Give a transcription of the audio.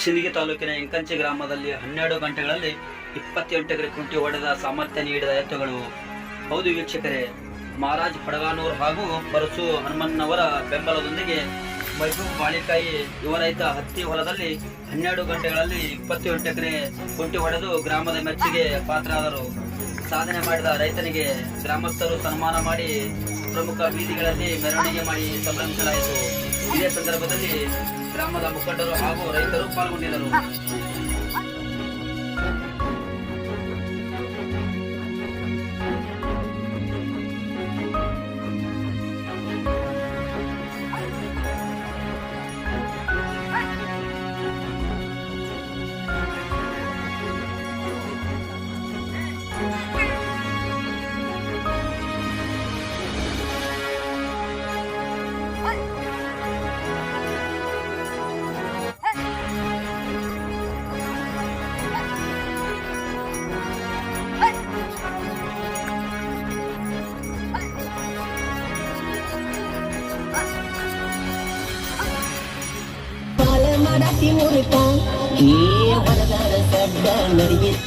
ಸಿಂದಗಿ ತಾಲೂಕಿನ ಎಂಕಂಚಿ ಗ್ರಾಮದಲ್ಲಿ 12 ಗಂಟೆಗಳಲ್ಲಿ 28 ಎಕರೆ ಕುಂಟಿ ಹೊಡೆದ ಸಾಮರ್ಥ್ಯ ನೀಡಿದ ಎತ್ತುಗಳು. ಹೌದು ವೀಕ್ಷಕರೇ, ಮಹಾರಾಜ್ ಪಡಗಾನೂರ್ ಹಾಗೂ ಪರಸು ಹನುಮನ್ನವರ ಬೆಂಬಲದೊಂದಿಗೆ ಮೈಬೂಬ್ ಬಾಳಿಕಾಯಿ ಯುವ ರೈತ ಹತ್ತಿ ಹೊಲದಲ್ಲಿ 12 ಗಂಟೆಗಳಲ್ಲಿ 28 ಎಕರೆ ಕುಂಟಿ ಹೊಡೆದು ಗ್ರಾಮದ ಮೆಚ್ಚುಗೆ ಪಾತ್ರರಾದರು. ಸಾಧನೆ ಮಾಡಿದ ರೈತನಿಗೆ ಗ್ರಾಮಸ್ಥರು ಸನ್ಮಾನ ಮಾಡಿ ಪ್ರಮುಖ ಬೀದಿಗಳಲ್ಲಿ ಮೆರವಣಿಗೆ ಮಾಡಿ ಸಂಭ್ರಮಿಸಲಾಯಿತು. ಇದೇ ಸಂದರ್ಭದಲ್ಲಿ ಗ್ರಾಮದ ಮುಖಂಡರು ಹಾಗೂ ರೈತರು ಪಾಲ್ಗೊಂಡಿದ್ದರು. ಮರಾಠಿ ಮುರುಕ ಈ ಹೊರದಾರ ಸಡ್ಡ ನಡೆಯಿತು.